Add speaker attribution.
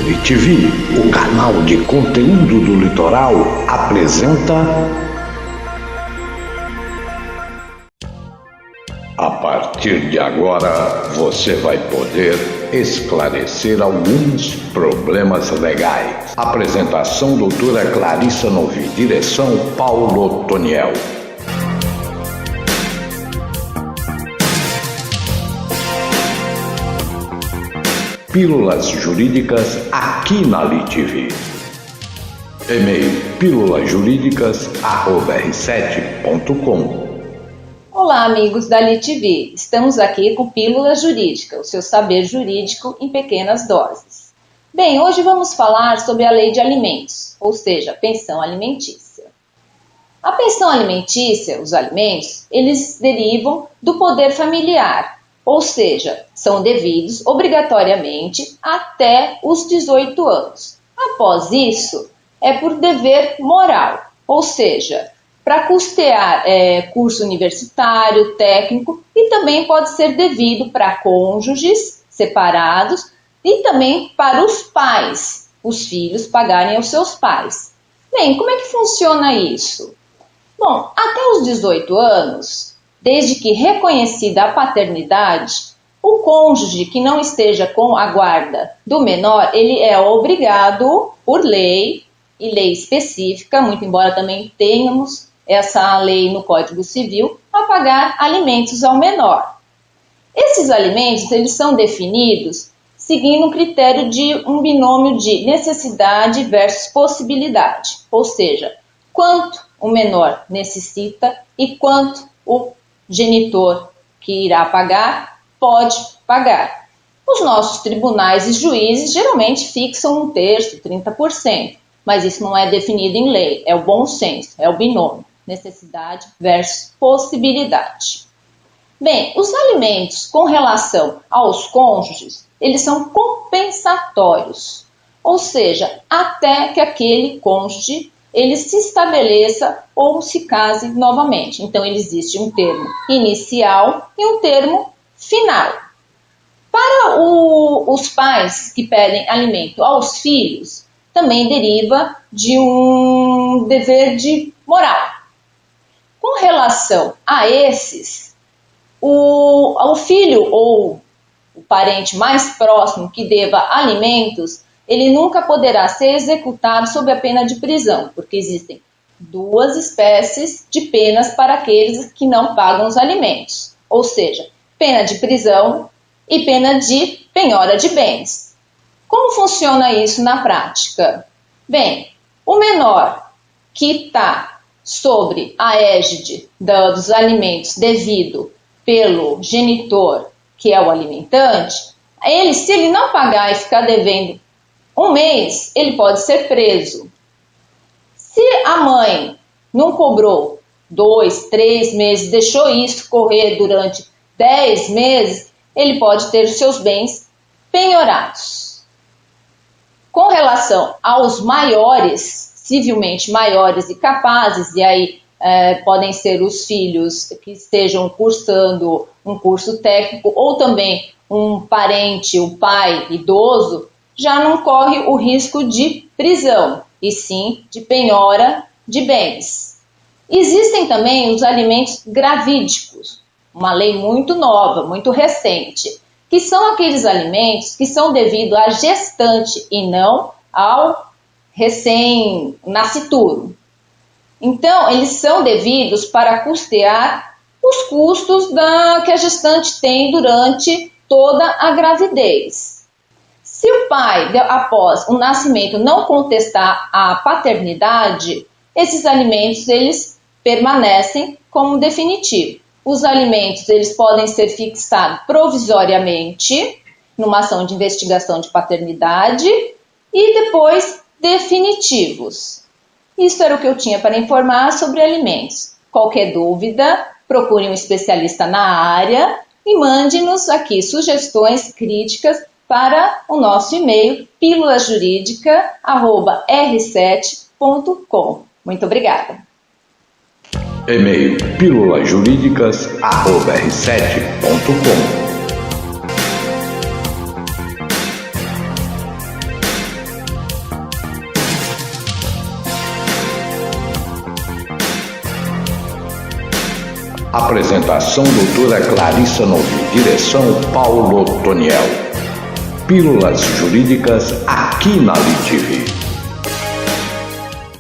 Speaker 1: LITV, o canal de conteúdo do litoral, apresenta. A partir de agora, você vai poder esclarecer alguns problemas legais. Apresentação: doutora Clarissa Novi, direção Paulo Toniel. Pílulas jurídicas aqui na LITV. E-mail: pílulajurídicas@r7.com.
Speaker 2: Olá, amigos da LITV. Estamos aqui com Pílula Jurídica, o seu saber jurídico em pequenas doses. Bem, hoje vamos falar sobre a lei de alimentos, ou seja, a pensão alimentícia. A pensão alimentícia, os alimentos, eles derivam do poder familiar, ou seja, são devidos obrigatoriamente até os 18 anos. Após isso, é por dever moral, ou seja, para custear curso universitário, técnico, e também pode ser devido para cônjuges separados e também para os pais, os filhos pagarem aos seus pais. Bem, como é que funciona isso? Bom, até os 18 anos, desde que reconhecida a paternidade, o cônjuge que não esteja com a guarda do menor, ele é obrigado por lei, e lei específica, muito embora também tenhamos essa lei no Código Civil, a pagar alimentos ao menor. Esses alimentos, eles são definidos seguindo um critério de um binômio de necessidade versus possibilidade, ou seja, quanto o menor necessita e quanto o genitor que irá pagar pode pagar. Os nossos tribunais e juízes geralmente fixam 1/3, 30%, mas isso não é definido em lei, é o bom senso, é o binômio, necessidade versus possibilidade. Bem, os alimentos com relação aos cônjuges, eles são compensatórios, ou seja, até que aquele cônjuge ele se estabeleça ou se case novamente. Então, existe um termo inicial e um termo final. Para os pais que pedem alimento aos filhos, também deriva de um dever de moral. Com relação a esses, o filho ou o parente mais próximo que deva alimentos, ele nunca poderá ser executado sob a pena de prisão, porque existem duas espécies de penas para aqueles que não pagam os alimentos, ou seja, pena de prisão e pena de penhora de bens. Como funciona isso na prática? Bem, o menor que está sobre a égide dos alimentos devido pelo genitor, que é o alimentante, se ele não pagar e ficar devendo 1 mês, ele pode ser preso. Se a mãe não cobrou 2, 3 meses, deixou isso correr durante 10 meses, ele pode ter os seus bens penhorados. Com relação aos maiores, civilmente maiores e capazes, e aí podem ser os filhos que estejam cursando um curso técnico ou também um parente, o pai idoso, já não corre o risco de prisão, e sim de penhora de bens. Existem também os alimentos gravídicos, uma lei muito nova, muito recente, que são aqueles alimentos que são devidos à gestante e não ao recém-nascituro. Então, eles são devidos para custear os custos que a gestante tem durante toda a gravidez. Se o pai, após o nascimento, não contestar a paternidade, esses alimentos eles permanecem como definitivo. Os alimentos eles podem ser fixados provisoriamente numa ação de investigação de paternidade e depois definitivos. Isso era o que eu tinha para informar sobre alimentos. Qualquer dúvida, procure um especialista na área e mande-nos aqui sugestões, críticas para o nosso e-mail pílulajurídica@r7.com. Muito obrigada.
Speaker 1: E-mail: pílulajurídicas@r7.com. Apresentação doutora Clarissa Novi. Direção Paulo Toniel. Pílulas Jurídicas aqui na LITV.